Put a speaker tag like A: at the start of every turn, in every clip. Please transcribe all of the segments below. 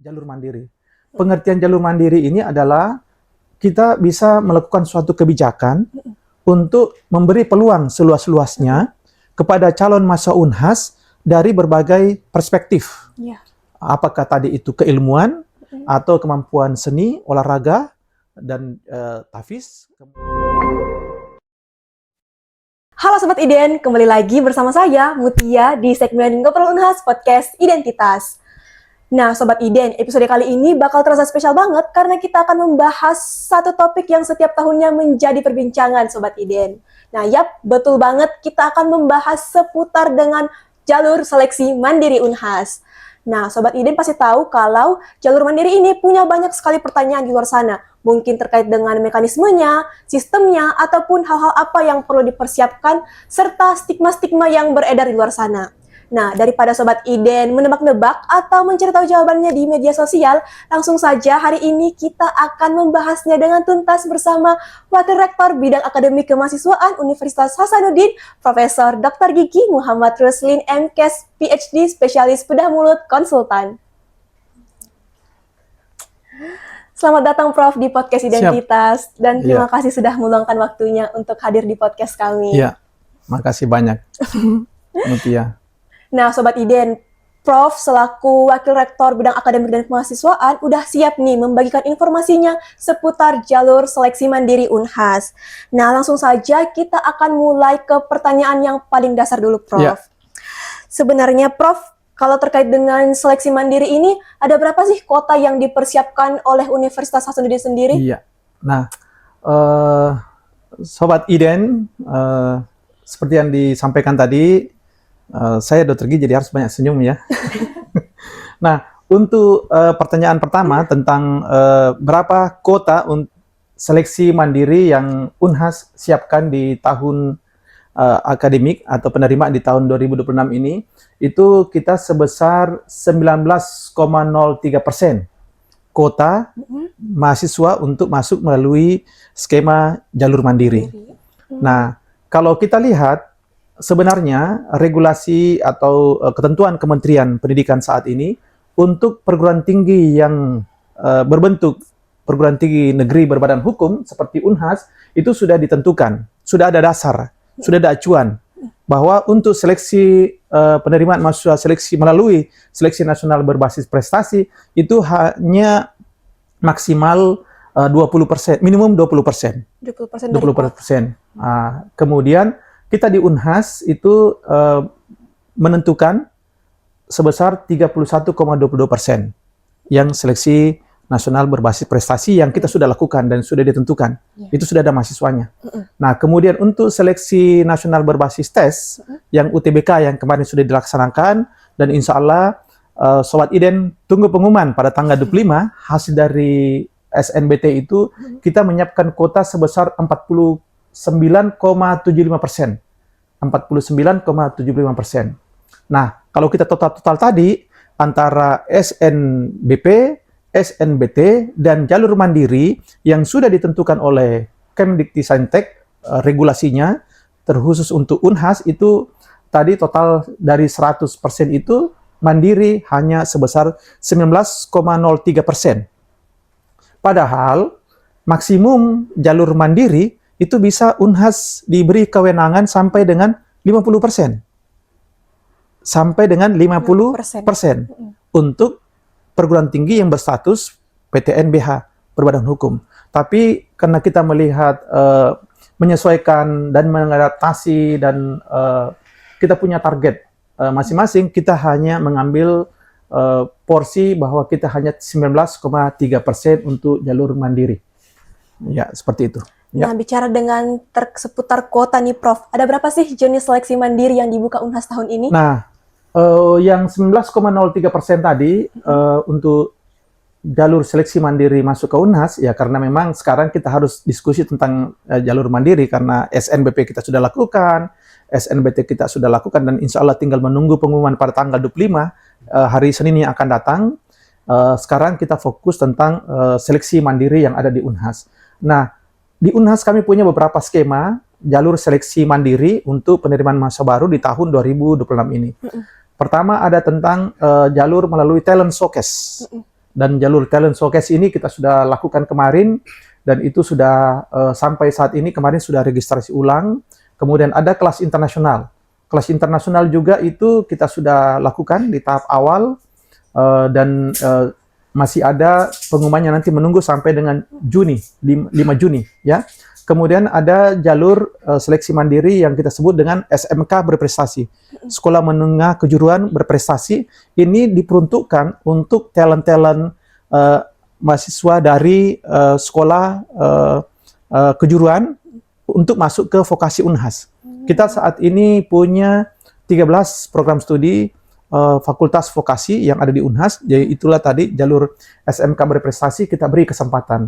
A: jalur mandiri. Pengertian jalur mandiri ini adalah kita bisa melakukan suatu kebijakan untuk memberi peluang seluas-luasnya kepada calon mahasiswa Unhas dari berbagai perspektif.
B: Ya.
A: Apakah tadi itu keilmuan atau kemampuan seni, olahraga, dan tahfiz.
B: Halo Sobat Iden, kembali lagi bersama saya, Mutia, di segmen Ngobrol Unhas Podcast Identitas. Nah Sobat Iden, episode kali ini bakal terasa spesial banget karena kita akan membahas satu topik yang setiap tahunnya menjadi perbincangan Sobat Iden. Nah yap, betul banget, kita akan membahas seputar dengan jalur seleksi mandiri Unhas. Nah, Sobat Iden pasti tahu kalau jalur mandiri ini punya banyak sekali pertanyaan di luar sana. Mungkin terkait dengan mekanismenya, sistemnya, ataupun hal-hal apa yang perlu dipersiapkan, serta stigma-stigma yang beredar di luar sana. Nah, daripada Sobat Iden menebak-nebak atau mencari tahu jawabannya di media sosial, langsung saja hari ini kita akan membahasnya dengan tuntas bersama Wakil Rektor Bidang Akademik Kemahasiswaan Universitas Hasanuddin, Profesor Dr. Gigi Muhammad Ruslin MKes, PhD, Spesialis Bedah Mulut, Konsultan. Selamat datang Prof di Podcast Identitas. Siap. Dan terima kasih sudah meluangkan waktunya untuk hadir di podcast kami.
A: Iya, makasih banyak, Mutia.
B: Nah, Sobat Iden, Prof selaku Wakil Rektor Bidang Akademik dan Kemahasiswaan udah siap nih membagikan informasinya seputar jalur seleksi mandiri Unhas. Nah, langsung saja kita akan mulai ke pertanyaan yang paling dasar dulu, Prof. Ya. Sebenarnya, Prof, kalau terkait dengan seleksi mandiri ini, ada berapa sih kota yang dipersiapkan oleh Universitas Hasanuddin sendiri?
A: Iya. Nah, Sobat Iden, seperti yang disampaikan tadi, saya Dr. Gigi jadi harus banyak senyum ya. Nah, untuk pertanyaan pertama tentang berapa kota seleksi mandiri yang Unhas siapkan di tahun akademik atau penerimaan di tahun 2026 ini, itu kita sebesar 19,03% kota mahasiswa untuk masuk melalui skema jalur mandiri. Nah, kalau kita lihat sebenarnya regulasi atau ketentuan Kementerian Pendidikan saat ini untuk perguruan tinggi yang berbentuk perguruan tinggi negeri berbadan hukum seperti Unhas itu sudah ditentukan, sudah ada dasar, sudah ada acuan bahwa untuk seleksi penerimaan mahasiswa seleksi melalui seleksi nasional berbasis prestasi itu hanya maksimal 20%, minimum 20%. 20%. Kemudian kita di Unhas itu menentukan sebesar 31,22% yang seleksi nasional berbasis prestasi yang kita sudah lakukan dan sudah ditentukan. Itu sudah ada mahasiswanya. Nah, kemudian untuk seleksi nasional berbasis tes yang UTBK yang kemarin sudah dilaksanakan dan insya Allah Sobat Iden tunggu pengumuman pada tanggal 25 hasil dari SNBT itu kita menyiapkan kota sebesar 49,75%. 49,75%. Nah, kalau kita total tadi antara SNBP, SNBT, dan jalur mandiri yang sudah ditentukan oleh Kemdikti-Saintek regulasinya, terkhusus untuk Unhas itu tadi total dari 100% itu mandiri hanya sebesar 19,03%. Padahal maksimum jalur mandiri itu bisa Unhas diberi kewenangan sampai dengan 50%. Sampai dengan 50% untuk perguruan tinggi yang berstatus PTN-BH, berbadan hukum. Tapi karena kita melihat menyesuaikan dan mengadaptasi dan kita punya target masing-masing, kita hanya mengambil porsi bahwa kita hanya 19,3% untuk jalur mandiri. Ya, seperti itu. Ya.
B: Nah, bicara dengan seputar kota nih, Prof. Ada berapa sih jenis seleksi mandiri yang dibuka Unhas tahun ini?
A: Nah, yang 19,03% tadi untuk jalur seleksi mandiri masuk ke Unhas, ya karena memang sekarang kita harus diskusi tentang jalur mandiri karena SNBP kita sudah lakukan, SNBT kita sudah lakukan, dan insya Allah tinggal menunggu pengumuman pada tanggal 25, hari Senin yang akan datang. Sekarang kita fokus tentang seleksi mandiri yang ada di Unhas. Nah, di Unhas kami punya beberapa skema jalur seleksi mandiri untuk penerimaan mahasiswa baru di tahun 2026 ini. Pertama ada tentang jalur melalui talent showcase. Dan jalur talent showcase ini kita sudah lakukan kemarin, dan itu sudah sampai saat ini kemarin sudah registrasi ulang. Kemudian ada kelas internasional. Kelas internasional juga itu kita sudah lakukan di tahap awal, dan masih ada pengumumannya nanti menunggu sampai dengan Juni, 5 Juni ya. Kemudian ada jalur seleksi mandiri yang kita sebut dengan SMK berprestasi. Sekolah Menengah Kejuruan Berprestasi ini diperuntukkan untuk talent-talent mahasiswa dari sekolah kejuruan untuk masuk ke vokasi Unhas. Kita saat ini punya 13 program studi fakultas vokasi yang ada di Unhas. Jadi itulah tadi jalur SMK berprestasi kita beri kesempatan.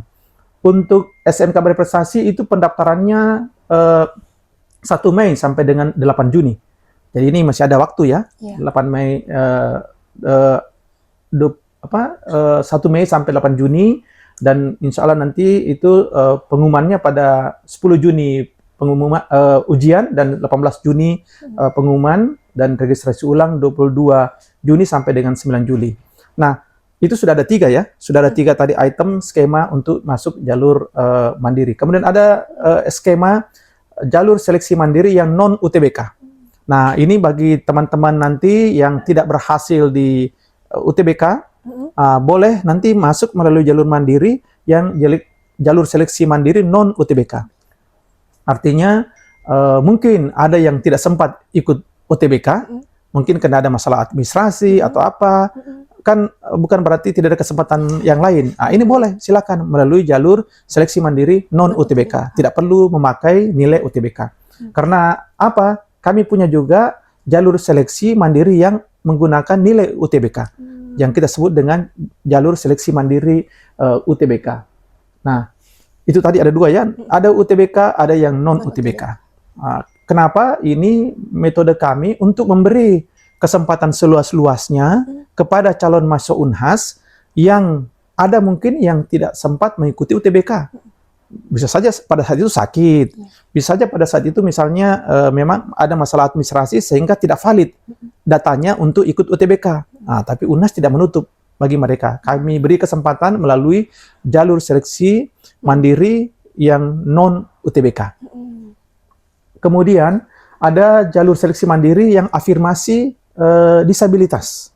A: Untuk SMK berprestasi itu pendaftarannya 1 Mei sampai dengan 8 Juni. Jadi ini masih ada waktu ya. 8 Mei 1 Mei sampai 8 Juni, dan insya Allah nanti itu pengumumannya pada 10 Juni pengumuman ujian, dan 18 Juni pengumuman, dan registrasi ulang 22 Juni sampai dengan 9 Juli. Nah, itu sudah ada 3 ya, sudah ada 3 tadi item skema untuk masuk jalur mandiri. Kemudian ada skema jalur seleksi mandiri yang non UTBK. Nah, ini bagi teman-teman nanti yang tidak berhasil di UTBK, boleh nanti masuk melalui jalur mandiri yang jalur seleksi mandiri non UTBK. Artinya mungkin ada yang tidak sempat ikut UTBK, mungkin karena ada masalah administrasi atau apa, kan bukan berarti tidak ada kesempatan yang lain. Nah, ini boleh, silakan melalui jalur seleksi mandiri non UTBK. Tidak perlu memakai nilai UTBK. Karena apa? Kami punya juga jalur seleksi mandiri yang menggunakan nilai UTBK, yang kita sebut dengan jalur seleksi mandiri UTBK. Nah, itu tadi ada 2 ya, ada UTBK, ada yang non UTBK. Kenapa? Ini metode kami untuk memberi kesempatan seluas-luasnya kepada calon mahasiswa Unhas yang ada mungkin yang tidak sempat mengikuti UTBK. Bisa saja pada saat itu sakit, bisa saja pada saat itu misalnya memang ada masalah administrasi sehingga tidak valid datanya untuk ikut UTBK. Nah, tapi Unhas tidak menutup bagi mereka. Kami beri kesempatan melalui jalur seleksi mandiri yang non UTBK. Kemudian ada jalur seleksi mandiri yang afirmasi disabilitas.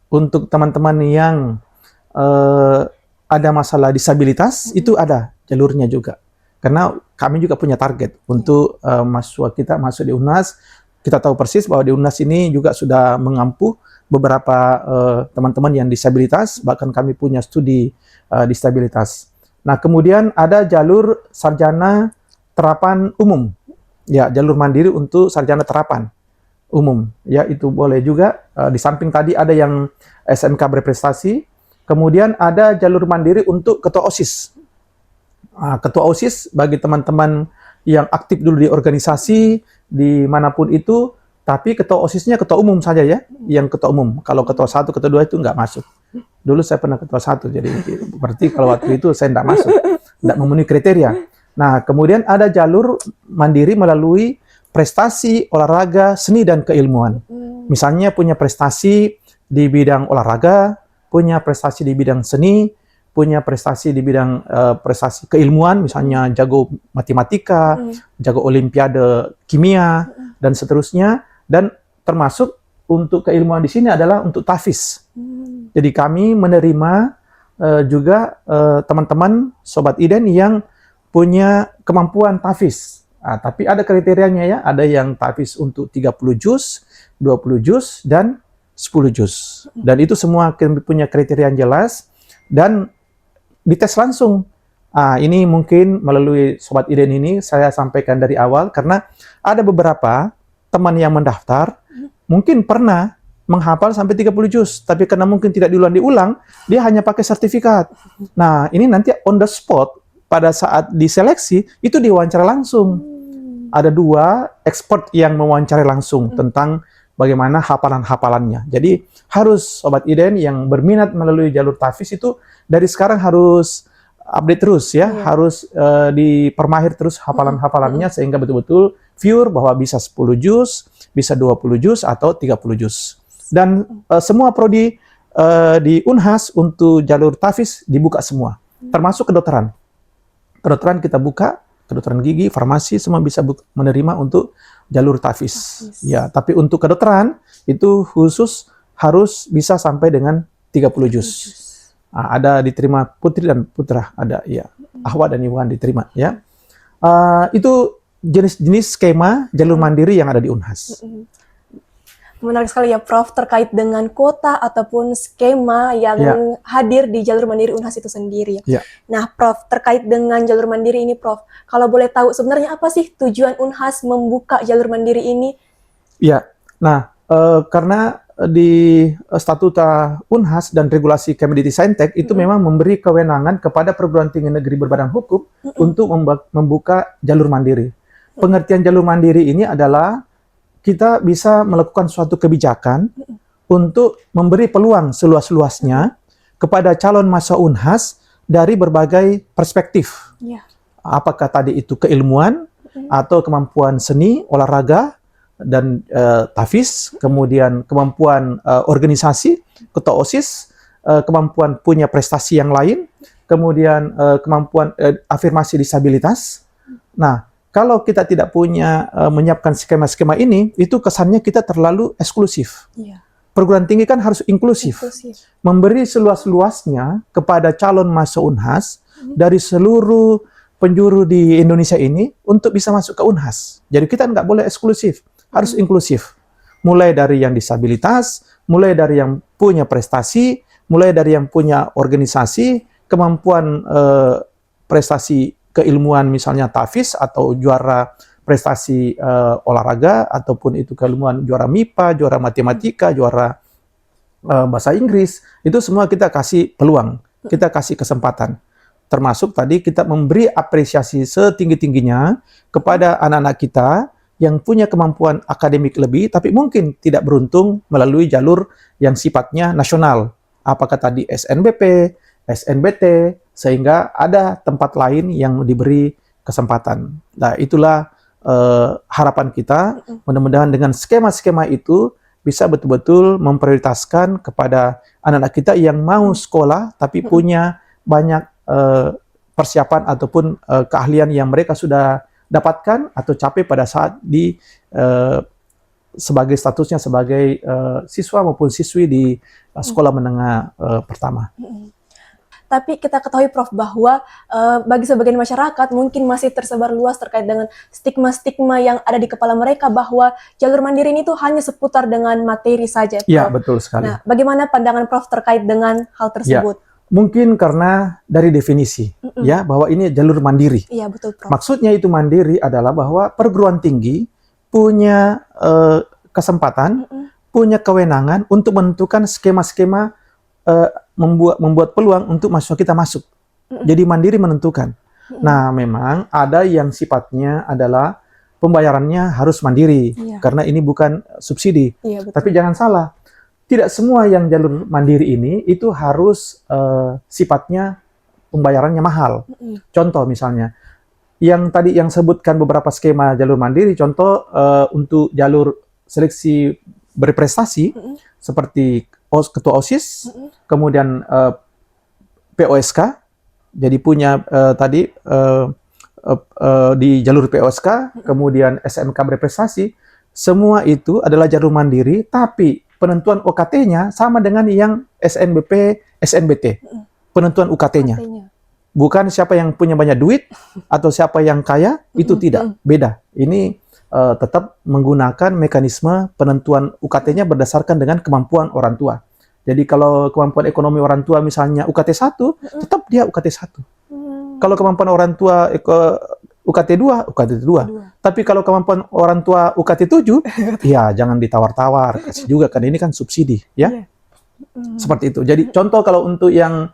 A: Untuk teman-teman yang ada masalah disabilitas, itu ada jalurnya juga. Karena kami juga punya target untuk mahasiswa kita masuk di Unhas. Kita tahu persis bahwa di Unhas ini juga sudah mengampu beberapa teman-teman yang disabilitas, bahkan kami punya studi disabilitas. Nah, kemudian ada jalur sarjana terapan umum. Ya, jalur mandiri untuk sarjana terapan umum. Ya, itu boleh juga. Di samping tadi ada yang SMK berprestasi. Kemudian ada jalur mandiri untuk ketua OSIS. Ketua OSIS bagi teman-teman yang aktif dulu di organisasi, dimanapun itu, tapi ketua OSISnya ketua umum saja ya, yang ketua umum. Kalau ketua 1, ketua 2 itu nggak masuk. Dulu saya pernah ketua 1, jadi berarti kalau waktu itu saya nggak masuk, nggak memenuhi kriteria. Nah, kemudian ada jalur mandiri melalui prestasi, olahraga, seni, dan keilmuan. Misalnya punya prestasi di bidang olahraga, punya prestasi di bidang seni, punya prestasi di bidang prestasi keilmuan, misalnya jago matematika, jago olimpiade kimia, dan seterusnya. Dan termasuk untuk keilmuan di sini adalah untuk tahfiz. Jadi kami menerima juga teman-teman Sobat Iden yang punya kemampuan tahfiz. Tapi ada kriterianya ya, ada yang tahfiz untuk 30 juz, 20 juz, dan 10 juz. Dan itu semua punya kriteria yang jelas dan dites langsung. Ini mungkin melalui Sobat Iden ini saya sampaikan dari awal karena ada beberapa teman yang mendaftar mungkin pernah menghafal sampai 30 juz, tapi karena mungkin tidak diulang-diulang, dia hanya pakai sertifikat. Nah, ini nanti on the spot pada saat diseleksi itu diwawancara langsung. Ada 2 expert yang mewawancarai langsung tentang bagaimana hafalan-hafalannya. Jadi harus Sobat Iden yang berminat melalui jalur tahfiz itu dari sekarang harus update terus ya, harus dipermahir terus hafalan-hafalannya sehingga betul-betul pure bahwa bisa 10 juz, bisa 20 juz atau 30 juz. Dan semua prodi di Unhas untuk jalur TAFIS dibuka semua, termasuk kedokteran. Kedokteran kita buka, kedokteran gigi, farmasi semua bisa menerima untuk jalur TAFIS. Ya, tapi untuk kedokteran itu khusus harus bisa sampai dengan 30 juz. Nah, ada diterima putri dan putra, ada ya. Ahwat dan Iwan diterima ya. Itu jenis-jenis skema jalur mandiri yang ada di Unhas.
B: Menarik sekali ya Prof, terkait dengan kuota ataupun skema yang hadir di jalur mandiri Unhas itu sendiri.
A: Ya.
B: Nah Prof, terkait dengan jalur mandiri ini Prof, kalau boleh tahu sebenarnya apa sih tujuan Unhas membuka jalur mandiri ini? Ya,
A: nah karena di statuta Unhas dan regulasi Kemdikbudristek itu memang memberi kewenangan kepada perguruan tinggi negeri berbadan hukum untuk membuka jalur mandiri. Pengertian jalur mandiri ini adalah kita bisa melakukan suatu kebijakan untuk memberi peluang seluas-luasnya kepada calon mahasiswa Unhas dari berbagai perspektif. Apakah tadi itu keilmuan atau kemampuan seni, olahraga, dan TAFIS, kemudian kemampuan organisasi, ketua OSIS, kemampuan punya prestasi yang lain, kemudian kemampuan afirmasi disabilitas. Nah, kalau kita tidak punya menyiapkan skema-skema ini, itu kesannya kita terlalu eksklusif. Perguruan tinggi kan harus inklusif. Memberi seluas-luasnya kepada calon mahasiswa Unhas dari seluruh penjuru di Indonesia ini untuk bisa masuk ke Unhas. Jadi kita nggak boleh eksklusif, harus inklusif. Mulai dari yang disabilitas, mulai dari yang punya prestasi, mulai dari yang punya organisasi, kemampuan prestasi keilmuan misalnya TAFIS atau juara prestasi olahraga, ataupun itu keilmuan juara MIPA, juara matematika, juara bahasa Inggris, itu semua kita kasih peluang, kita kasih kesempatan. Termasuk tadi kita memberi apresiasi setinggi-tingginya kepada anak-anak kita yang punya kemampuan akademik lebih, tapi mungkin tidak beruntung melalui jalur yang sifatnya nasional. Apakah tadi SNBP, SNBT, sehingga ada tempat lain yang diberi kesempatan. Nah, itulah harapan kita. Mudah-mudahan dengan skema-skema itu bisa betul-betul memprioritaskan kepada anak-anak kita yang mau sekolah, tapi punya banyak persiapan ataupun keahlian yang mereka sudah dapatkan atau capai pada saat di sebagai statusnya sebagai siswa maupun siswi di sekolah menengah pertama.
B: Tapi kita ketahui Prof bahwa bagi sebagian masyarakat mungkin masih tersebar luas terkait dengan stigma-stigma yang ada di kepala mereka bahwa jalur mandiri ini tuh hanya seputar dengan materi saja.
A: Iya, betul sekali.
B: Nah, bagaimana pandangan Prof terkait dengan hal tersebut?
A: Ya, mungkin karena dari definisi ya bahwa ini jalur mandiri.
B: Iya, betul Prof. Maksudnya
A: itu mandiri adalah bahwa perguruan tinggi punya kesempatan, punya kewenangan untuk menentukan skema-skema membuat peluang untuk mahasiswa kita masuk. Jadi mandiri menentukan. Nah, memang ada yang sifatnya adalah pembayarannya harus mandiri karena ini bukan subsidi. Tapi jangan salah, tidak semua yang jalur mandiri ini itu harus sifatnya pembayarannya mahal. Contoh misalnya, yang tadi yang sebutkan beberapa skema jalur mandiri, contoh untuk jalur seleksi berprestasi seperti ketua OSIS, kemudian POSK, jadi punya tadi di jalur POSK, kemudian SMK berprestasi, semua itu adalah jalur mandiri, tapi penentuan UKT-nya sama dengan yang SNBP, SNBT, penentuan UKT-nya. Bukan siapa yang punya banyak duit atau siapa yang kaya, itu tidak, beda. Ini tetap menggunakan mekanisme penentuan UKT-nya berdasarkan dengan kemampuan orang tua. Jadi kalau kemampuan ekonomi orang tua misalnya UKT 1, tetap dia UKT 1. Kalau kemampuan orang tua UKT 2, UKT 2. Tapi kalau kemampuan orang tua UKT 7, ya jangan ditawar-tawar, kasih juga kan ini kan subsidi, ya. Seperti itu. Jadi contoh kalau untuk yang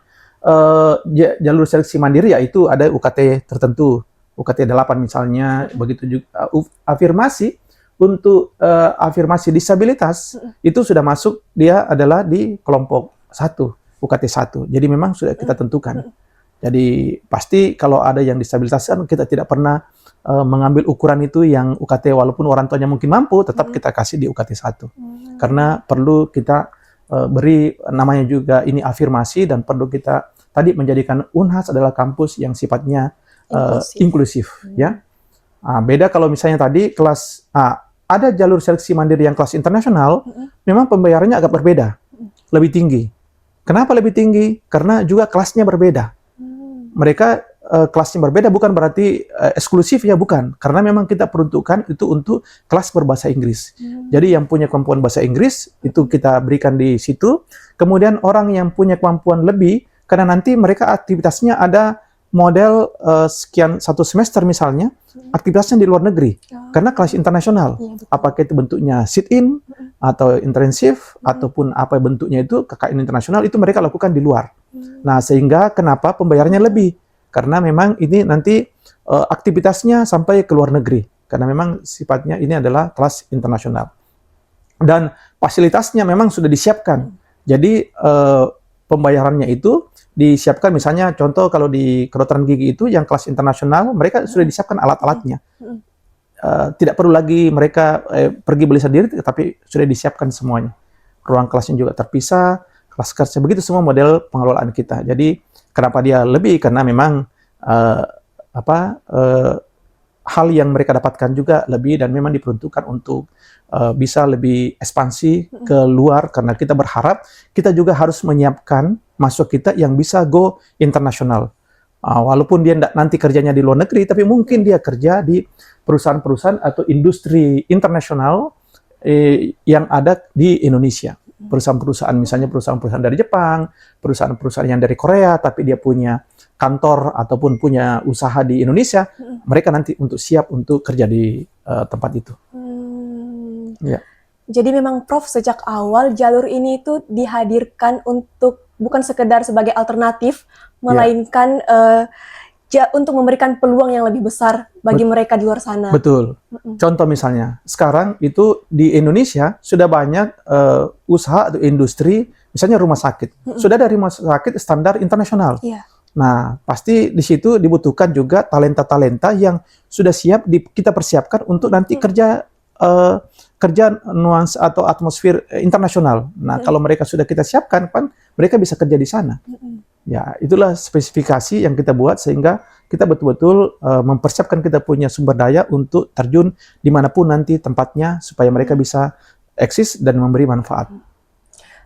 A: jalur seleksi mandiri yaitu ada UKT tertentu. UKT 8 misalnya, begitu juga afirmasi untuk afirmasi disabilitas itu sudah masuk, dia adalah di kelompok 1, UKT 1. Jadi memang sudah kita tentukan. Jadi pasti kalau ada yang disabilitas kan kita tidak pernah mengambil ukuran itu yang UKT walaupun orang tuanya mungkin mampu, tetap kita kasih di UKT 1. Karena perlu kita beri namanya juga ini afirmasi, dan perlu kita tadi menjadikan Unhas adalah kampus yang sifatnya inklusif, ya. Beda kalau misalnya tadi kelas ada jalur seleksi mandiri yang kelas internasional, memang pembayarannya agak berbeda, lebih tinggi. Kenapa lebih tinggi? Karena juga kelasnya berbeda. Mereka kelasnya berbeda bukan berarti eksklusif, ya, bukan. Karena memang kita peruntukkan itu untuk kelas berbahasa Inggris. Jadi yang punya kemampuan bahasa Inggris itu kita berikan di situ. Kemudian orang yang punya kemampuan lebih, karena nanti mereka aktivitasnya ada model sekian satu semester misalnya, aktivitasnya di luar negeri. Karena kelas internasional. Apakah itu bentuknya sit-in, atau intensif, ataupun apa bentuknya itu KKN internasional, itu mereka lakukan di luar. Nah, sehingga kenapa pembayarannya lebih? Karena memang ini nanti aktivitasnya sampai ke luar negeri. Karena memang sifatnya ini adalah kelas internasional. Dan fasilitasnya memang sudah disiapkan. Jadi pembayarannya itu disiapkan, misalnya contoh kalau di kedokteran gigi itu yang kelas internasional, mereka sudah disiapkan alat-alatnya. Tidak perlu lagi mereka pergi beli sendiri, tapi sudah disiapkan semuanya. Ruang kelasnya juga terpisah, kelas kerja, begitu semua model pengelolaan kita. Jadi kenapa dia lebih? Karena memang hal yang mereka dapatkan juga lebih, dan memang diperuntukkan untuk bisa lebih ekspansi ke luar, karena kita berharap kita juga harus menyiapkan mahasiswa kita yang bisa go internasional. Walaupun dia nanti kerjanya di luar negeri, tapi mungkin dia kerja di perusahaan-perusahaan atau industri internasional yang ada di Indonesia. Perusahaan-perusahaan, misalnya perusahaan-perusahaan dari Jepang, perusahaan-perusahaan yang dari Korea, tapi dia punya kantor ataupun punya usaha di Indonesia, mereka nanti siap untuk kerja di tempat itu. Ya.
B: Jadi memang Prof, sejak awal jalur ini itu dihadirkan untuk bukan sekedar sebagai alternatif, melainkan untuk memberikan peluang yang lebih besar bagi mereka di luar sana.
A: Betul. Contoh misalnya, sekarang itu di Indonesia sudah banyak usaha atau industri, misalnya rumah sakit. Sudah dari rumah sakit standar internasional. Nah, pasti di situ dibutuhkan juga talenta-talenta yang sudah siap kita persiapkan untuk nanti kerja nuansa atau atmosfer internasional. Nah, kalau mereka sudah kita siapkan, kan mereka bisa kerja di sana. Ya, itulah spesifikasi yang kita buat sehingga kita betul-betul mempersiapkan kita punya sumber daya untuk terjun dimanapun nanti tempatnya, supaya mereka bisa eksis dan memberi manfaat.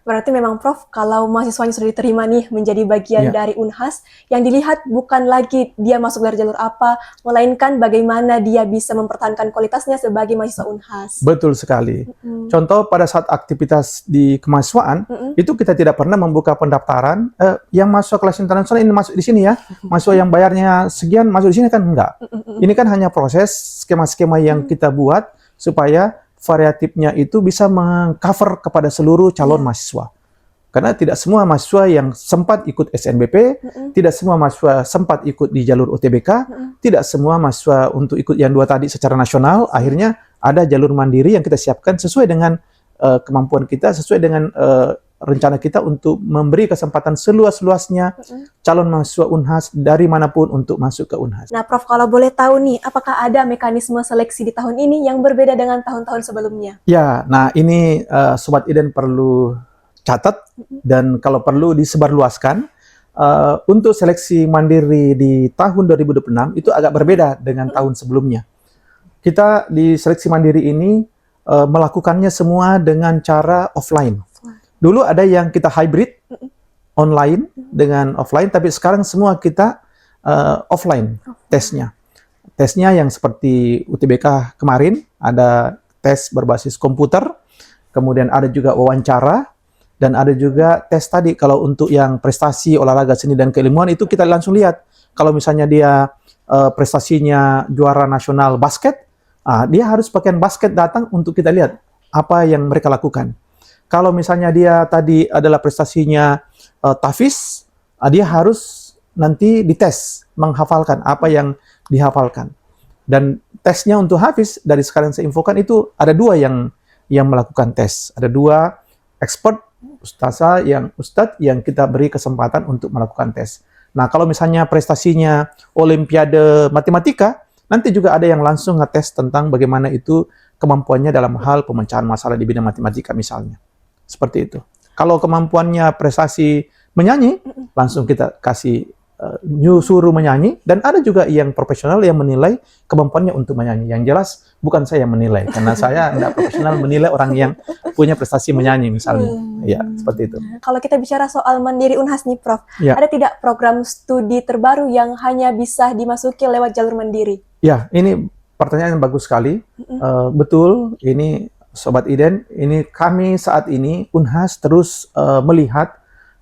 B: Berarti memang Prof, kalau mahasiswanya sudah diterima nih menjadi bagian dari Unhas, yang dilihat bukan lagi dia masuk dari jalur apa, melainkan bagaimana dia bisa mempertahankan kualitasnya sebagai mahasiswa Unhas.
A: Betul sekali. Contoh pada saat aktivitas di kemahasiswaan, itu kita tidak pernah membuka pendaftaran, yang masuk kelas internasional ini masuk di sini ya, mahasiswa yang bayarnya sekian masuk di sini, kan enggak. Ini kan hanya proses skema-skema yang kita buat supaya variatifnya itu bisa meng-cover kepada seluruh calon mahasiswa. Karena tidak semua mahasiswa yang sempat ikut SNBP, tidak semua mahasiswa sempat ikut di jalur UTBK, tidak semua mahasiswa untuk ikut yang dua tadi secara nasional, akhirnya ada jalur mandiri yang kita siapkan sesuai dengan kemampuan kita, sesuai dengan rencana kita untuk memberi kesempatan seluas-luasnya calon mahasiswa Unhas dari manapun untuk masuk ke Unhas.
B: Nah, Prof, kalau boleh tahu nih, apakah ada mekanisme seleksi di tahun ini yang berbeda dengan tahun-tahun sebelumnya?
A: Ya, nah ini Sobat Iden perlu catat dan kalau perlu disebarluaskan. Untuk seleksi mandiri di tahun 2026 itu agak berbeda dengan tahun sebelumnya. Kita di seleksi mandiri ini melakukannya semua dengan cara offline. Dulu ada yang kita hybrid, online dengan offline, tapi sekarang semua kita offline tesnya. Tesnya yang seperti UTBK kemarin, ada tes berbasis komputer, kemudian ada juga wawancara, dan ada juga tes tadi, kalau untuk yang prestasi, olahraga, seni, dan keilmuan, itu kita langsung lihat. Kalau misalnya dia prestasinya juara nasional basket, dia harus pakaian basket datang untuk kita lihat apa yang mereka lakukan. Kalau misalnya dia tadi adalah prestasinya tahfiz, dia harus nanti dites, menghafalkan apa yang dihafalkan. Dan tesnya untuk hafiz, dari sekarang saya infokan itu ada dua yang melakukan tes. Ada dua expert, ustazah, ustadz yang kita beri kesempatan untuk melakukan tes. Nah, kalau misalnya prestasinya Olimpiade Matematika, nanti juga ada yang langsung ngetes tentang bagaimana itu kemampuannya dalam hal pemecahan masalah di bidang matematika misalnya. Seperti itu. Kalau kemampuannya prestasi menyanyi, langsung kita kasih suruh menyanyi. Dan ada juga yang profesional yang menilai kemampuannya untuk menyanyi. Yang jelas bukan saya yang menilai, karena saya tidak profesional menilai orang yang punya prestasi menyanyi misalnya. Ya, seperti itu.
B: Kalau kita bicara soal Mandiri Unhas nih, Prof,
A: Ya.
B: ada tidak program studi terbaru yang hanya bisa dimasuki lewat jalur mandiri?
A: Ya, ini pertanyaan yang bagus sekali. Betul, ini Sobat Iden, ini kami saat ini Unhas terus melihat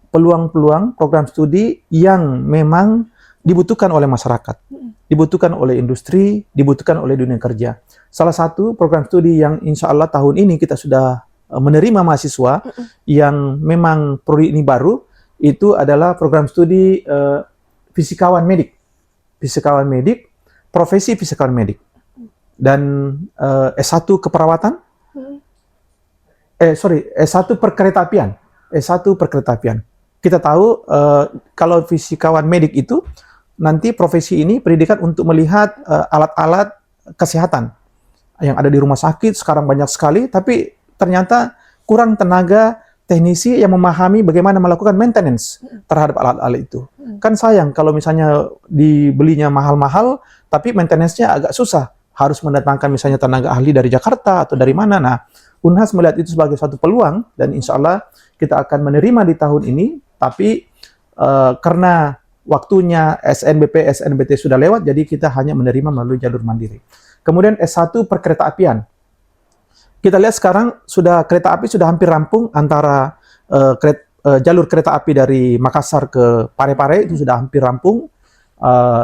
A: peluang-peluang program studi yang memang dibutuhkan oleh masyarakat, dibutuhkan oleh industri, dibutuhkan oleh dunia kerja. Salah satu program studi yang insya Allah tahun ini kita sudah menerima mahasiswa yang memang prodi ini baru, itu adalah program studi fisikawan medik. Fisikawan medik, profesi fisikawan medik. Dan S1 keperawatan, S1 perkeretaapian. S1 perkeretaapian. Kita tahu kalau fisikawan medik itu nanti profesi ini pendidikan untuk melihat alat-alat kesehatan yang ada di rumah sakit sekarang banyak sekali, tapi ternyata kurang tenaga teknisi yang memahami bagaimana melakukan maintenance terhadap alat-alat itu. Kan sayang kalau misalnya dibelinya mahal-mahal, tapi maintenance-nya agak susah. Harus mendatangkan misalnya tenaga ahli dari Jakarta atau dari mana. Nah, Unhas melihat itu sebagai satu peluang, dan insya Allah kita akan menerima di tahun ini, tapi karena waktunya SNBP, SNBT sudah lewat, jadi kita hanya menerima melalui jalur mandiri. Kemudian S1 perkeretaapian. Kita lihat sekarang sudah kereta api sudah hampir rampung antara jalur kereta api dari Makassar ke Parepare itu sudah hampir rampung.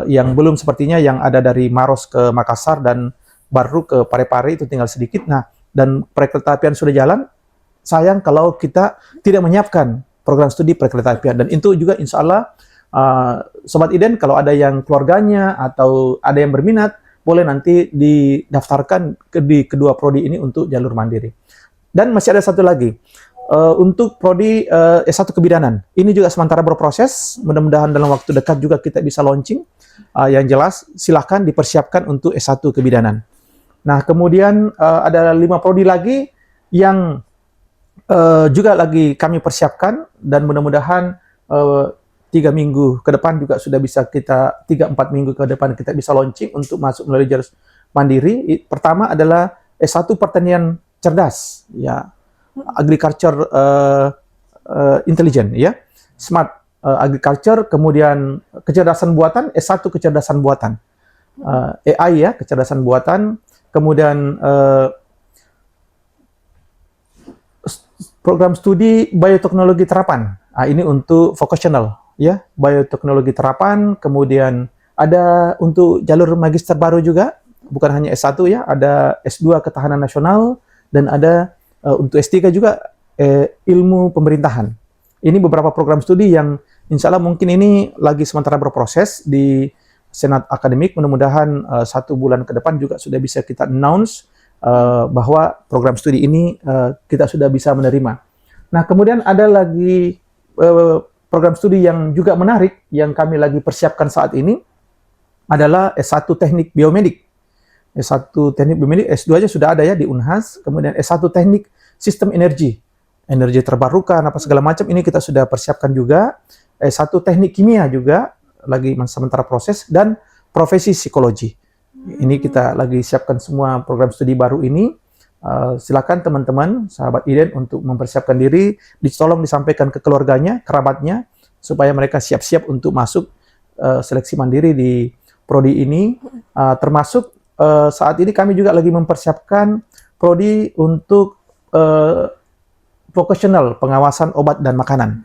A: Yang belum sepertinya yang ada dari Maros ke Makassar dan baru ke Parepare itu tinggal sedikit. Nah, dan perkeretaapian sudah jalan. Sayang kalau kita tidak menyiapkan program studi perkeretaapian, dan itu juga insya Allah Sobat Iden kalau ada yang keluarganya atau ada yang berminat boleh nanti didaftarkan di kedua prodi ini untuk jalur mandiri. Dan masih ada satu lagi untuk prodi S1 kebidanan, ini juga sementara berproses, mudah-mudahan dalam waktu dekat juga kita bisa launching. Yang jelas silahkan dipersiapkan untuk S1 kebidanan. Nah, kemudian ada 5 prodi lagi yang juga lagi kami persiapkan, dan mudah-mudahan 3 minggu ke depan juga sudah bisa kita, 3-4 minggu ke depan kita bisa launching untuk masuk melalui jalur mandiri. Pertama adalah S1 pertanian cerdas, ya, agriculture intelligent, ya, smart agriculture. Kemudian kecerdasan buatan, S1 kecerdasan buatan, AI, ya, kecerdasan buatan. Kemudian program studi bioteknologi terapan. Ini untuk vocational, ya, bioteknologi terapan. Kemudian ada untuk jalur magister baru juga, bukan hanya S1, ya, ada S2 ketahanan nasional, dan ada untuk S3 juga ilmu pemerintahan. Ini beberapa program studi yang insya Allah mungkin ini lagi sementara berproses di Senat Akademik. Mudah-mudahan 1 bulan ke depan juga sudah bisa kita announce bahwa program studi ini kita sudah bisa menerima. Nah, kemudian ada lagi program studi yang juga menarik yang kami lagi persiapkan saat ini adalah S1 Teknik Biomedik. S1 Teknik Biomedik, S2-nya sudah ada, ya, di Unhas. Kemudian S1 Teknik Sistem Energi terbarukan, apa segala macam, ini kita sudah persiapkan juga. S1 Teknik Kimia juga lagi sementara proses, dan profesi psikologi. Ini kita lagi siapkan semua program studi baru ini. Silakan teman-teman, sahabat Iden untuk mempersiapkan diri, tolong disampaikan ke keluarganya, kerabatnya, supaya mereka siap-siap untuk masuk seleksi mandiri di prodi ini. Termasuk saat ini kami juga lagi mempersiapkan prodi untuk vocational pengawasan obat dan makanan.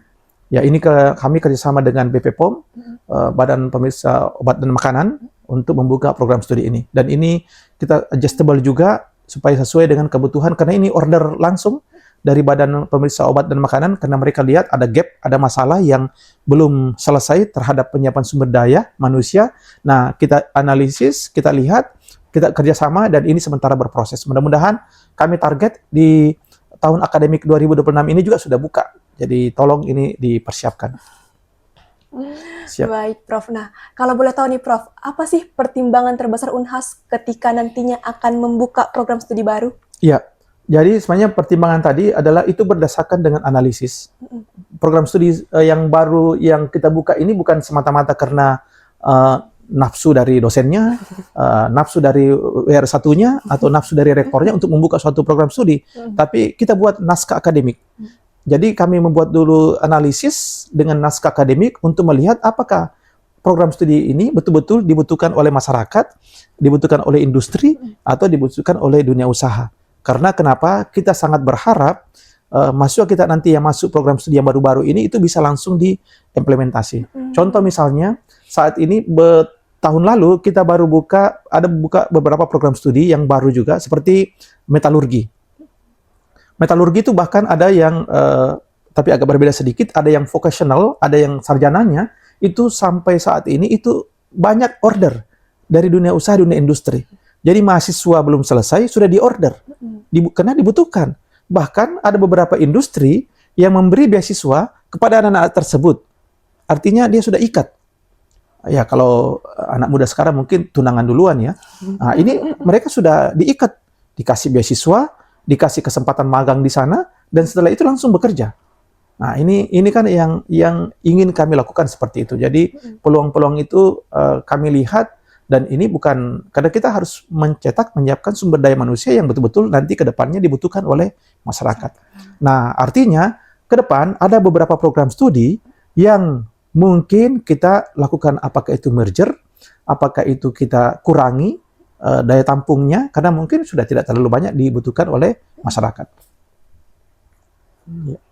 A: Ya, ini kami kerjasama dengan BP POM, Badan Pemeriksa Obat dan Makanan, untuk membuka program studi ini. Dan ini kita adjustable juga supaya sesuai dengan kebutuhan, karena ini order langsung dari Badan Pemeriksa Obat dan Makanan, karena mereka lihat ada gap, ada masalah yang belum selesai terhadap penyiapan sumber daya manusia. Nah, kita analisis, kita lihat, kita kerjasama, dan ini sementara berproses. Mudah-mudahan kami target di tahun akademik 2026 ini juga sudah buka. Jadi tolong ini dipersiapkan. Siap.
B: Baik, Prof. Nah, kalau boleh tahu nih, Prof, apa sih pertimbangan terbesar Unhas ketika nantinya akan membuka program studi baru?
A: Ya, Jadi sebenarnya pertimbangan tadi adalah itu berdasarkan dengan analisis. Program studi yang baru yang kita buka ini bukan semata-mata karena nafsu dari dosennya, nafsu dari WR1-nya, atau nafsu dari rektornya untuk membuka suatu program studi. Tapi kita buat naskah akademik. Jadi kami membuat dulu analisis dengan naskah akademik untuk melihat apakah program studi ini betul-betul dibutuhkan oleh masyarakat, dibutuhkan oleh industri, atau dibutuhkan oleh dunia usaha. Karena kenapa kita sangat berharap mahasiswa kita nanti yang masuk program studi yang baru-baru ini itu bisa langsung diimplementasi. Contoh misalnya, saat ini tahun lalu kita baru buka beberapa program studi yang baru juga seperti metalurgi. Metalurgi itu bahkan ada yang, tapi agak berbeda sedikit, ada yang vocational, ada yang sarjananya, itu sampai saat ini itu banyak order dari dunia usaha, dunia industri. Jadi mahasiswa belum selesai, sudah di-order. Karena dibutuhkan. Bahkan ada beberapa industri yang memberi beasiswa kepada anak-anak tersebut. Artinya dia sudah ikat. Ya kalau anak muda sekarang mungkin tunangan duluan ya. Nah, ini mereka sudah diikat. Dikasih beasiswa, dikasih kesempatan magang di sana, dan setelah itu langsung bekerja. Nah ini kan yang ingin kami lakukan seperti itu. Jadi peluang-peluang itu kami lihat. Dan ini bukan, karena kita harus menyiapkan sumber daya manusia yang betul-betul nanti ke depannya dibutuhkan oleh masyarakat. Nah, artinya ke depan ada beberapa program studi yang mungkin kita lakukan, apakah itu merger, apakah itu kita kurangi daya tampungnya, karena mungkin sudah tidak terlalu banyak dibutuhkan oleh masyarakat. Ya,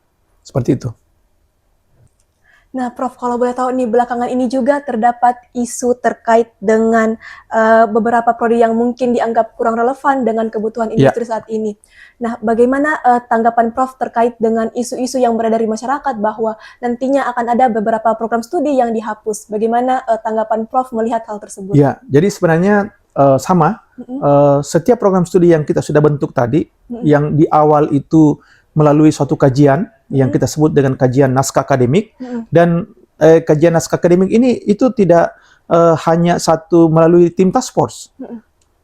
A: seperti itu.
B: Nah, Prof, kalau boleh tahu nih, belakangan ini juga terdapat isu terkait dengan beberapa prodi yang mungkin dianggap kurang relevan dengan kebutuhan industri saat ini. Nah, bagaimana tanggapan Prof terkait dengan isu-isu yang beredar di masyarakat bahwa nantinya akan ada beberapa program studi yang dihapus? Bagaimana tanggapan Prof melihat hal tersebut?
A: Ya, jadi sebenarnya sama. Setiap program studi yang kita sudah bentuk tadi, yang di awal itu melalui suatu kajian, yang kita sebut dengan kajian naskah akademik, dan kajian naskah akademik ini itu tidak hanya satu melalui tim task force.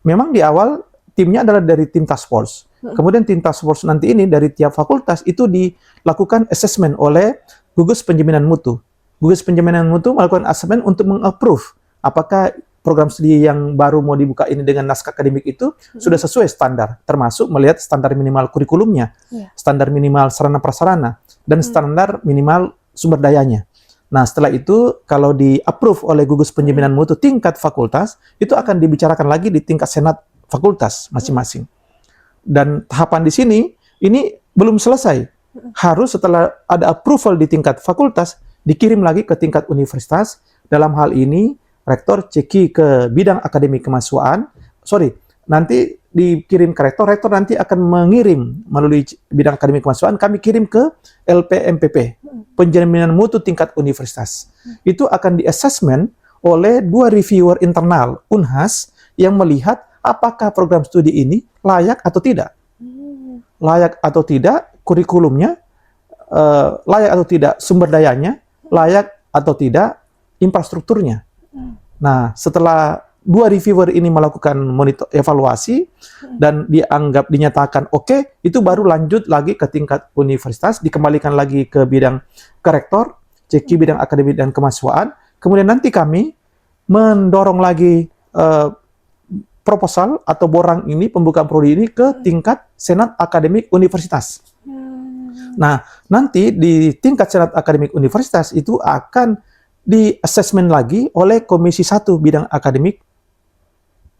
A: Memang di awal timnya adalah dari tim task force. Kemudian tim task force nanti ini dari tiap fakultas itu dilakukan assessment oleh gugus penjaminan mutu. Gugus penjaminan mutu melakukan assessment untuk meng-approve apakah program studi yang baru mau dibuka ini dengan naskah akademik itu sudah sesuai standar, termasuk melihat standar minimal kurikulumnya, standar minimal sarana prasarana, dan standar minimal sumber dayanya. Nah, setelah itu kalau di-approve oleh gugus penjaminan mutu tingkat fakultas, itu akan dibicarakan lagi di tingkat senat fakultas masing-masing. Dan tahapan di sini, ini belum selesai. Harus setelah ada approval di tingkat fakultas, dikirim lagi ke tingkat universitas. Dalam hal ini, rektor ceki ke bidang akademik kemahasiswaan, nanti dikirim ke rektor, rektor nanti akan mengirim melalui bidang akademik kemahasiswaan, kami kirim ke LPMPP, penjaminan mutu tingkat universitas. Itu akan di-assessment oleh 2 reviewer internal, Unhas, yang melihat apakah program studi ini layak atau tidak. Layak atau tidak kurikulumnya, layak atau tidak sumber dayanya, layak atau tidak infrastrukturnya. Nah, setelah 2 reviewer ini melakukan monitor evaluasi dan dinyatakan oke, itu baru lanjut lagi ke tingkat universitas, dikembalikan lagi ke rektor, ceki bidang akademik dan kemahasiswaan. Kemudian nanti kami mendorong lagi proposal atau borang ini, pembukaan prodi ini ke tingkat senat akademik universitas. Nah, nanti di tingkat senat akademik universitas itu akan di-assessment lagi oleh Komisi 1 bidang akademik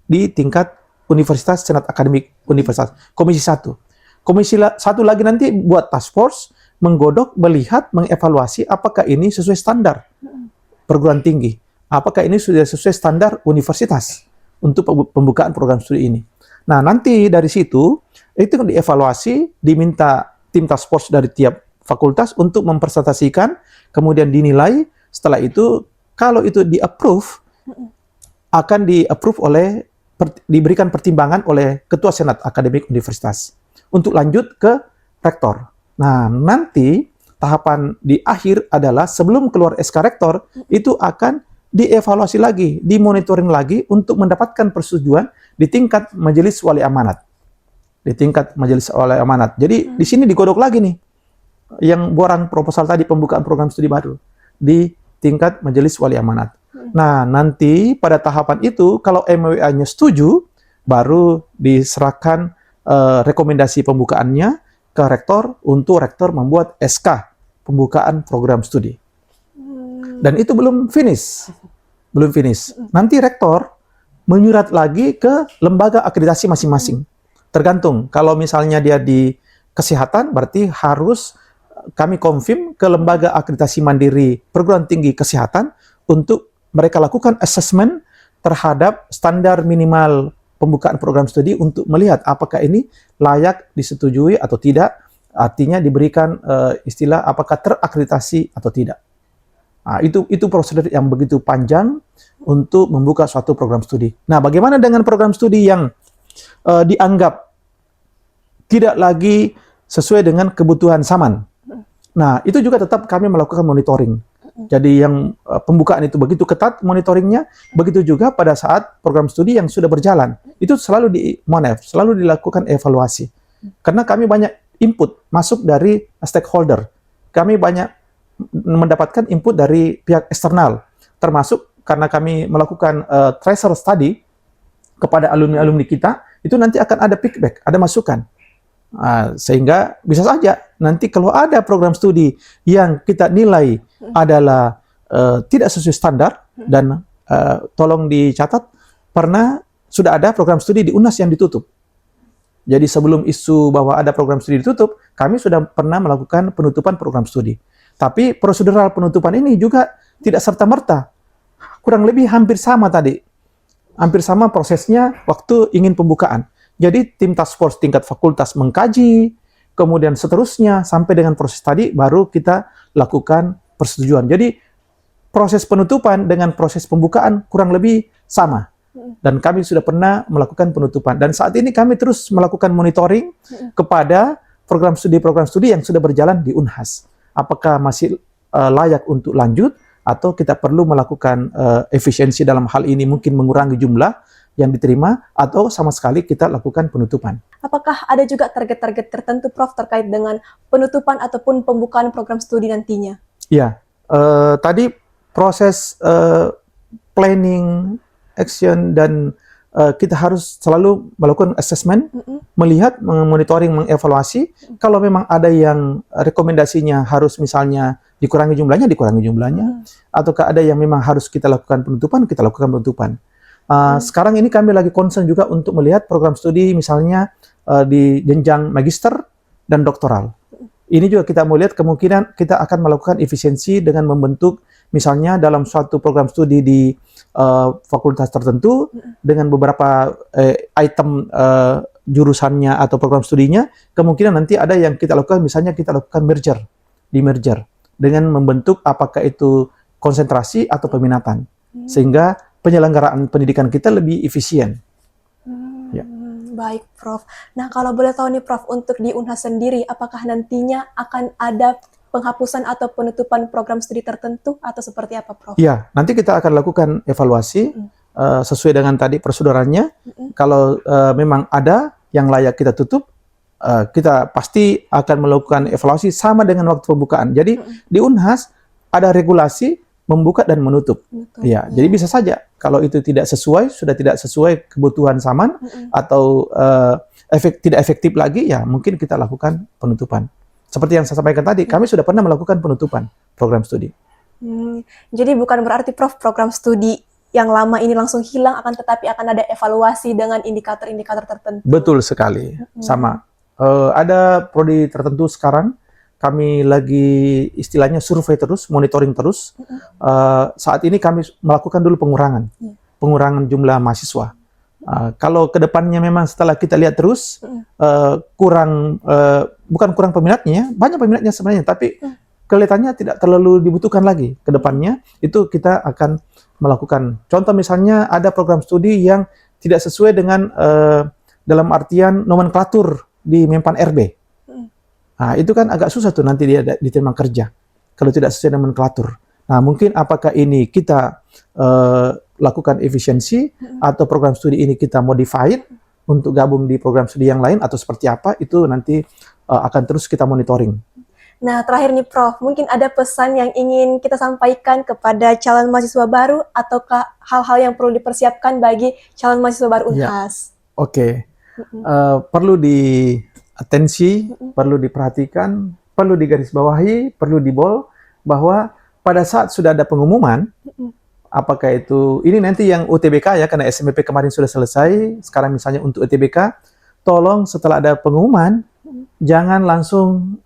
A: di tingkat universitas, senat akademik universitas. Komisi 1. Komisi 1 lagi nanti buat task force, menggodok, melihat, mengevaluasi apakah ini sesuai standar perguruan tinggi. Apakah ini sudah sesuai standar universitas untuk pembukaan program studi ini. Nah, nanti dari situ, itu dievaluasi, diminta tim task force dari tiap fakultas untuk mempresentasikan, kemudian dinilai. Setelah itu, kalau itu di-approve, akan di-approve diberikan pertimbangan oleh Ketua Senat Akademik Universitas untuk lanjut ke rektor. Nah, nanti tahapan di akhir adalah sebelum keluar SK rektor, itu akan dievaluasi lagi, dimonitoring lagi untuk mendapatkan persetujuan di tingkat Majelis Wali Amanat. di tingkat majelis wali amanat. Jadi di sini digodok lagi nih yang borang proposal tadi pembukaan program studi baru di tingkat majelis wali amanat. Nah, nanti pada tahapan itu kalau MWA-nya setuju, baru diserahkan rekomendasi pembukaannya ke rektor untuk rektor membuat SK pembukaan program studi. Dan itu belum finish. Belum finish. Nanti rektor menyurat lagi ke lembaga akreditasi masing-masing. Tergantung. Kalau misalnya dia di kesehatan, berarti harus kami confirm ke lembaga akreditasi mandiri perguruan tinggi kesehatan untuk mereka lakukan assessment terhadap standar minimal pembukaan program studi untuk melihat apakah ini layak disetujui atau tidak. Artinya diberikan istilah apakah terakreditasi atau tidak. Nah, itu prosedur yang begitu panjang untuk membuka suatu program studi. Nah, bagaimana dengan program studi yang dianggap tidak lagi sesuai dengan kebutuhan zaman? Nah, itu juga tetap kami melakukan monitoring. Jadi yang pembukaan itu begitu ketat monitoringnya, begitu juga pada saat program studi yang sudah berjalan. Itu selalu selalu dilakukan evaluasi. Karena kami banyak input masuk dari stakeholder. Kami banyak mendapatkan input dari pihak eksternal, termasuk karena kami melakukan tracer study kepada alumni-alumni kita, itu nanti akan ada feedback, ada masukan. Sehingga bisa saja nanti kalau ada program studi yang kita nilai adalah tidak sesuai standar, dan tolong dicatat, sudah ada program studi di UNHAS yang ditutup. Jadi sebelum isu bahwa ada program studi ditutup, kami sudah pernah melakukan penutupan program studi. Tapi prosedural penutupan ini juga tidak serta-merta. Kurang lebih hampir sama tadi. Hampir sama prosesnya waktu ingin pembukaan. Jadi tim task force tingkat fakultas mengkaji, kemudian seterusnya sampai dengan proses tadi baru kita lakukan persetujuan. Jadi proses penutupan dengan proses pembukaan kurang lebih sama. Dan kami sudah pernah melakukan penutupan. Dan saat ini kami terus melakukan monitoring kepada program studi yang sudah berjalan di UNHAS. Apakah masih layak untuk lanjut atau kita perlu melakukan efisiensi dalam hal ini, mungkin mengurangi jumlah yang diterima, atau sama sekali kita lakukan penutupan.
B: Apakah ada juga target-target tertentu, Prof, terkait dengan penutupan ataupun pembukaan program studi nantinya?
A: Iya, tadi proses planning, action, dan kita harus selalu melakukan assessment, melihat, monitoring, mengevaluasi. Kalau memang ada yang rekomendasinya harus misalnya dikurangi jumlahnya, ataukah ada yang memang harus kita lakukan penutupan, kita lakukan penutupan. Sekarang ini kami lagi concern juga untuk melihat program studi misalnya di jenjang magister dan doktoral. Ini juga kita mau lihat kemungkinan kita akan melakukan efisiensi dengan membentuk misalnya dalam suatu program studi di fakultas tertentu dengan beberapa item jurusannya atau program studinya, kemungkinan nanti ada yang kita lakukan, misalnya kita lakukan merger dengan membentuk apakah itu konsentrasi atau peminatan, sehingga penyelenggaraan pendidikan kita lebih efisien. Ya.
B: Baik, Prof. Nah, kalau boleh tahu nih, Prof, untuk di UNHAS sendiri, apakah nantinya akan ada penghapusan atau penutupan program studi tertentu atau seperti apa, Prof?
A: Ya, nanti kita akan lakukan evaluasi sesuai dengan tadi prosedurannya. Kalau memang ada yang layak kita tutup, kita pasti akan melakukan evaluasi sama dengan waktu pembukaan. Jadi di UNHAS ada regulasi membuka dan menutup. Ya, jadi bisa saja kalau itu sudah tidak sesuai kebutuhan zaman atau tidak efektif lagi, ya mungkin kita lakukan penutupan. Seperti yang saya sampaikan tadi, kami sudah pernah melakukan penutupan program studi.
B: Jadi bukan berarti, Prof, program studi yang lama ini langsung hilang, akan tetapi akan ada evaluasi dengan indikator-indikator tertentu.
A: Betul sekali, sama. Ada prodi tertentu sekarang, kami lagi istilahnya survei terus, monitoring terus. Saat ini kami melakukan dulu pengurangan jumlah mahasiswa. Kalau kedepannya memang setelah kita lihat terus bukan kurang peminatnya, banyak peminatnya sebenarnya, tapi kelihatannya tidak terlalu dibutuhkan lagi kedepannya, itu kita akan melakukan. Contoh misalnya ada program studi yang tidak sesuai dengan dalam artian nomenklatur di Mempan RB. Nah, itu kan agak susah tuh nanti dia diterima kerja kalau tidak sesuai nomenklatur. Nah, mungkin apakah ini kita lakukan efisiensi atau program studi ini kita modified untuk gabung di program studi yang lain atau seperti apa, itu nanti akan terus kita monitoring.
B: Nah, terakhir nih Prof, mungkin ada pesan yang ingin kita sampaikan kepada calon mahasiswa baru ataukah hal-hal yang perlu dipersiapkan bagi calon mahasiswa baru Unhas?
A: Oke. Perlu diatensi, perlu diperhatikan, perlu digarisbawahi, perlu dibol bahwa pada saat sudah ada pengumuman, apakah itu, ini nanti yang UTBK ya, karena SNBP kemarin sudah selesai, sekarang misalnya untuk UTBK, tolong setelah ada pengumuman, jangan langsung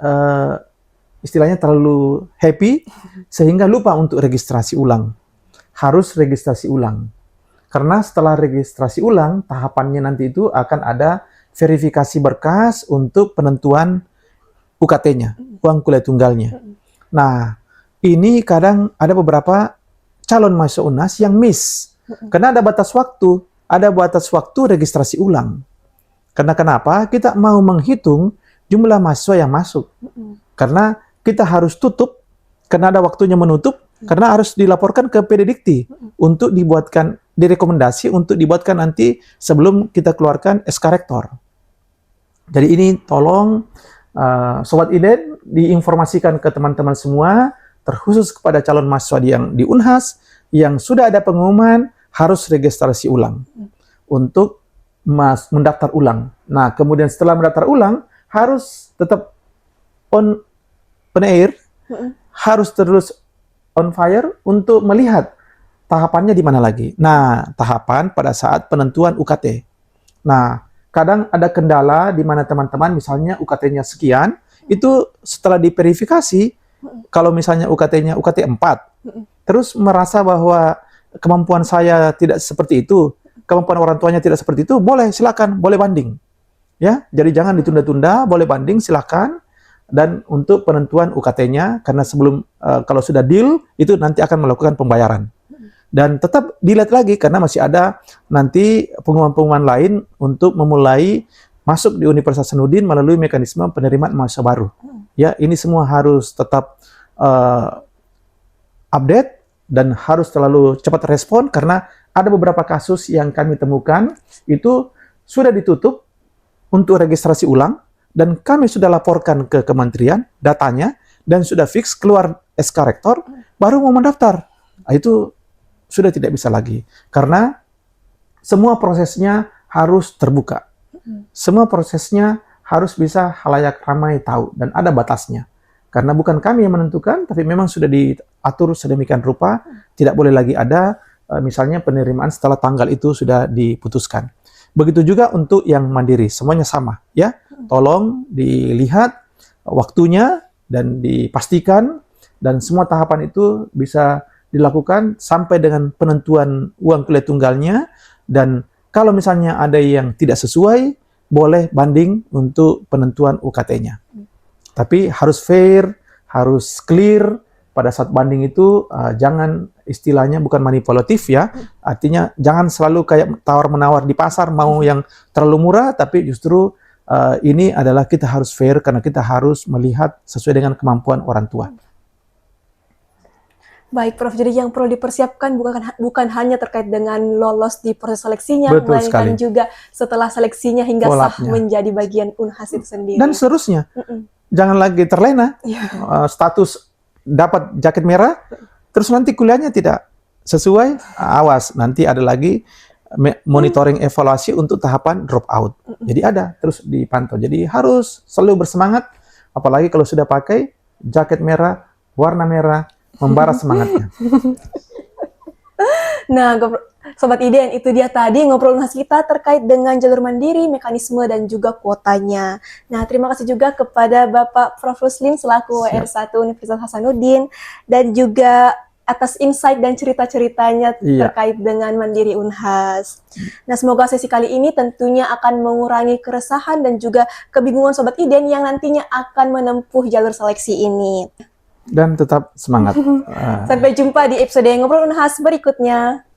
A: istilahnya terlalu happy sehingga lupa untuk registrasi ulang. Harus registrasi ulang. Karena setelah registrasi ulang, tahapannya nanti itu akan ada verifikasi berkas untuk penentuan UKT-nya, uang kuliah tunggalnya. Nah, ini kadang ada beberapa calon mahasiswa UNHAS yang miss. Karena ada batas waktu registrasi ulang. Karena kenapa? Kita mau menghitung jumlah mahasiswa yang masuk. Karena kita harus tutup, karena ada waktunya menutup, karena harus dilaporkan ke PD Dikti untuk dibuatkan, direkomendasi untuk dibuatkan nanti sebelum kita keluarkan SK Rektor. Jadi ini tolong Sobat IDEN diinformasikan ke teman-teman semua, terkhusus kepada calon mahasiswa yang di Unhas, yang sudah ada pengumuman harus registrasi ulang untuk mendaftar ulang. Nah, kemudian setelah mendaftar ulang, harus tetap on air, harus terus on fire untuk melihat tahapannya di mana lagi. Nah, tahapan pada saat penentuan UKT. Nah, kadang ada kendala di mana teman-teman misalnya UKT-nya sekian, itu setelah diverifikasi, kalau misalnya UKT-nya UKT 4, terus merasa bahwa kemampuan saya tidak seperti itu, kemampuan orang tuanya tidak seperti itu, boleh, silakan, boleh banding. Ya, jadi jangan ditunda-tunda, boleh banding, silakan. Dan untuk penentuan UKT-nya, karena sebelum kalau sudah deal, itu nanti akan melakukan pembayaran. Dan tetap dilihat lagi, karena masih ada nanti pengumuman-pengumuman lain untuk memulai masuk di Universitas Hasanuddin melalui mekanisme penerimaan mahasiswa baru. Ya, ini semua harus tetap update dan harus terlalu cepat respon, karena ada beberapa kasus yang kami temukan itu sudah ditutup untuk registrasi ulang, dan kami sudah laporkan ke kementerian datanya, dan sudah fix keluar SK Rektor, baru mau mendaftar. Nah, itu sudah tidak bisa lagi. Karena semua prosesnya harus terbuka. Semua prosesnya harus bisa halayak ramai tahu, dan ada batasnya. Karena bukan kami yang menentukan, tapi memang sudah diatur sedemikian rupa, tidak boleh lagi ada, misalnya penerimaan setelah tanggal itu sudah diputuskan. Begitu juga untuk yang mandiri, semuanya sama, ya. Tolong dilihat waktunya dan dipastikan, dan semua tahapan itu bisa dilakukan sampai dengan penentuan uang kuliah tunggalnya. Dan kalau misalnya ada yang tidak sesuai, boleh banding untuk penentuan UKT-nya. Tapi harus fair, harus clear. Pada saat banding itu jangan, istilahnya bukan manipulatif ya, artinya jangan selalu kayak tawar-menawar di pasar, mau yang terlalu murah, tapi justru ini adalah kita harus fair, karena kita harus melihat sesuai dengan kemampuan orang tua.
B: Baik Prof, jadi yang perlu dipersiapkan bukan hanya terkait dengan lolos di proses seleksinya,
A: Betul
B: melainkan
A: sekali.
B: juga setelah seleksinya hingga sah
A: Follow-up-nya.
B: menjadi bagian Unhas itu sendiri.
A: Dan seterusnya. Jangan lagi terlena, status dapat jaket merah, terus nanti kuliahnya tidak sesuai, awas, nanti ada lagi monitoring evaluasi untuk tahapan drop out. Jadi ada, terus dipantau. Jadi harus selalu bersemangat, apalagi kalau sudah pakai jaket merah, warna merah, membara semangatnya.
B: Nah, Sobat IDEN, itu dia tadi ngobrol Unhas kita terkait dengan jalur mandiri, mekanisme, dan juga kuotanya. Nah, terima kasih juga kepada Bapak Prof. Ruslin selaku WR1 Universitas Hasanuddin, dan juga atas insight dan cerita-ceritanya terkait dengan mandiri Unhas. Nah, semoga sesi kali ini tentunya akan mengurangi keresahan dan juga kebingungan Sobat IDEN yang nantinya akan menempuh jalur seleksi ini.
A: Dan tetap semangat.
B: Sampai jumpa di episode Ngobrol Unhas berikutnya.